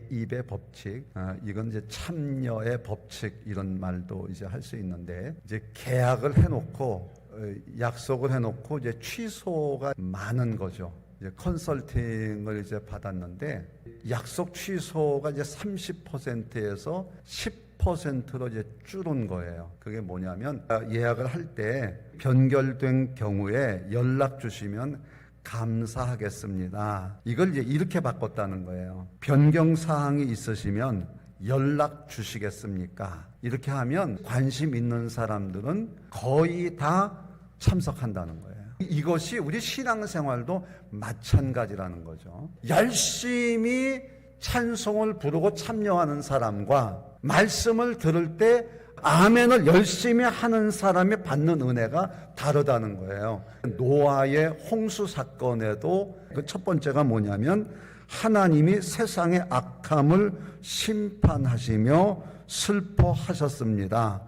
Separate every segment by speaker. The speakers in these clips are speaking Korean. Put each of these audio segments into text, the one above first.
Speaker 1: 개입의 법칙, 이건 이제 참여의 법칙 이런 말도 이제 할 수 있는데, 이제 계약을 해놓고 약속을 해놓고 이제 취소가 많은 거죠. 이제 컨설팅을 이제 받았는데 약속 취소가 이제 30%에서 10%로 이제 줄은 거예요. 그게 뭐냐면 예약을 할 때 변결된 경우에 연락 주시면 감사하겠습니다. 이걸 이제 이렇게 바꿨다는 거예요. 변경 사항이 있으시면 연락 주시겠습니까? 이렇게 하면 관심 있는 사람들은 거의 다 참석한다는 거예요. 이것이 우리 신앙생활도 마찬가지라는 거죠. 열심히 찬송을 부르고 참여하는 사람과 말씀을 들을 때 아멘을 열심히 하는 사람이 받는 은혜가 다르다는 거예요. 노아의 홍수 사건에도 그 첫 번째가 뭐냐면 하나님이 세상의 악함을 심판하시며 슬퍼하셨습니다.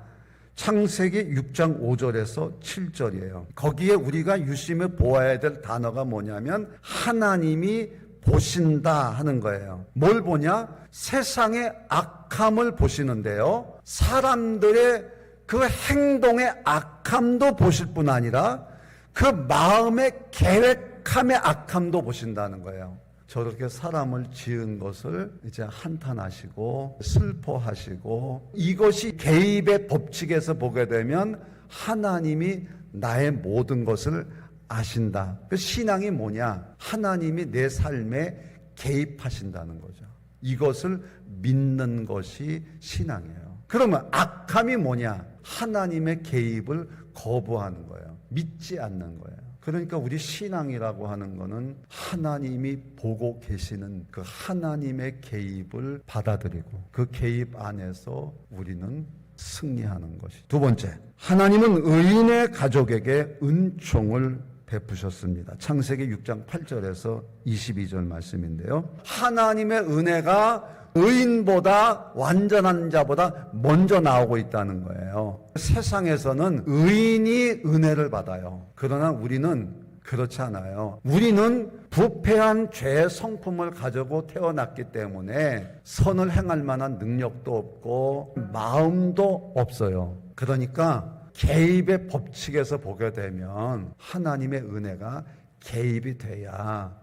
Speaker 1: 창세기 6장 5절에서 7절이에요. 거기에 우리가 유심히 보아야 될 단어가 뭐냐면 하나님이 보신다 하는 거예요. 뭘 보냐? 세상의 악함을 보시는데요. 사람들의 그 행동의 악함도 보실 뿐 아니라 그 마음의 계획함의 악함도 보신다는 거예요. 저렇게 사람을 지은 것을 이제 한탄하시고 슬퍼하시고, 이것이 개입의 법칙에서 보게 되면 하나님이 나의 모든 것을 아신다. 그 신앙이 뭐냐? 하나님이 내 삶에 개입하신다는 거죠. 이것을 믿는 것이 신앙이에요. 그러면 악함이 뭐냐? 하나님의 개입을 거부하는 거예요. 믿지 않는 거예요. 그러니까 우리 신앙이라고 하는 거는 하나님이 보고 계시는 그 하나님의 개입을 받아들이고 그 개입 안에서 우리는 승리하는 것이. 두 번째, 하나님은 의인의 가족에게 은총을 베푸셨습니다. 창세기 6장 8절에서 22절 말씀인데요. 하나님의 은혜가 의인보다, 완전한 자보다 먼저 나오고 있다는 거예요. 세상에서는 의인이 은혜를 받아요. 그러나 우리는 그렇지 않아요. 우리는 부패한 죄의 성품을 가지고 태어났기 때문에 선을 행할 만한 능력도 없고 마음도 없어요. 그러니까 개입의 법칙에서 보게 되면 하나님의 은혜가 개입이 돼야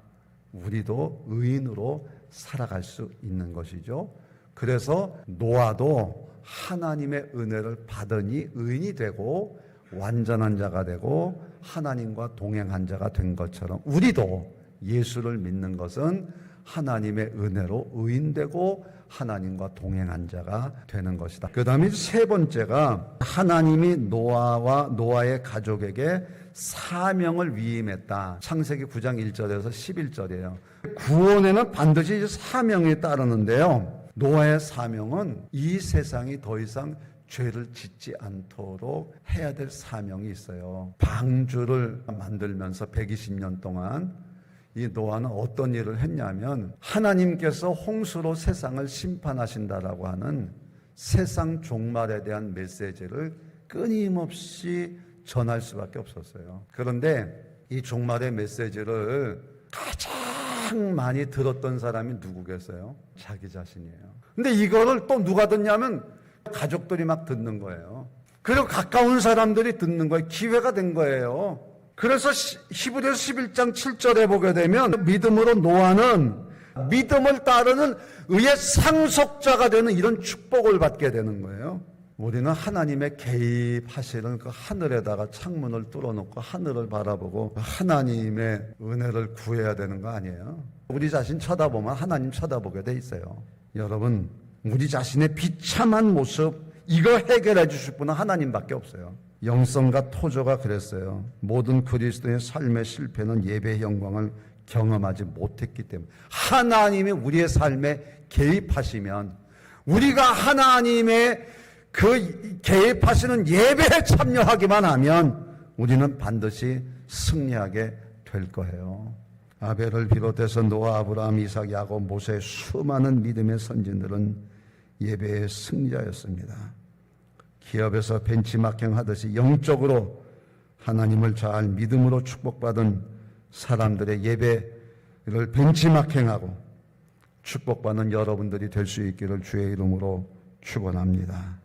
Speaker 1: 우리도 의인으로 살아갈 수 있는 것이죠. 그래서 노아도 하나님의 은혜를 받으니 의인이 되고 완전한 자가 되고 하나님과 동행한 자가 된 것처럼 우리도 예수를 믿는 것은 하나님의 은혜로 의인되고 하나님과 동행한 자가 되는 것이다. 그 다음에 세 번째가 하나님이 노아와 노아의 가족에게 사명을 위임했다. 창세기 9장 1절에서 11절이에요. 구원에는 반드시 사명이 따르는데요. 노아의 사명은 이 세상이 더 이상 죄를 짓지 않도록 해야 될 사명이 있어요. 방주를 만들면서 120년 동안 이 노아는 어떤 일을 했냐면 하나님께서 홍수로 세상을 심판하신다라고 하는 세상 종말에 대한 메시지를 끊임없이 전할 수밖에 없었어요. 그런데 이 종말의 메시지를 가장 많이 들었던 사람이 누구겠어요? 자기 자신이에요. 근데 이거를 또 누가 듣냐면 가족들이 막 듣는 거예요. 그리고 가까운 사람들이 듣는 거예요. 기회가 된 거예요. 그래서 히브리서 11장 7절에 보게 되면 믿음으로 노아는 믿음을 따르는 의의 상속자가 되는 이런 축복을 받게 되는 거예요. 우리는 하나님의 개입하시는 그 하늘에다가 창문을 뚫어놓고 하늘을 바라보고 하나님의 은혜를 구해야 되는 거 아니에요? 우리 자신 쳐다보면 하나님 쳐다보게 돼 있어요. 여러분, 우리 자신의 비참한 모습, 이거 해결해 주실 분은 하나님밖에 없어요. 영성과 토저가 그랬어요. 모든 그리스도의 삶의 실패는 예배의 영광을 경험하지 못했기 때문에. 하나님이 우리의 삶에 개입하시면, 우리가 하나님의 그 개입하시는 예배에 참여하기만 하면 우리는 반드시 승리하게 될 거예요. 아벨을 비롯해서 노아, 아브라함, 이삭, 야곱, 모세의 수많은 믿음의 선진들은 예배의 승리자였습니다. 기업에서 벤치마킹 하듯이 영적으로 하나님을 잘 믿음으로 축복받은 사람들의 예배를 벤치마킹하고 축복받는 여러분들이 될 수 있기를 주의 이름으로 축원합니다.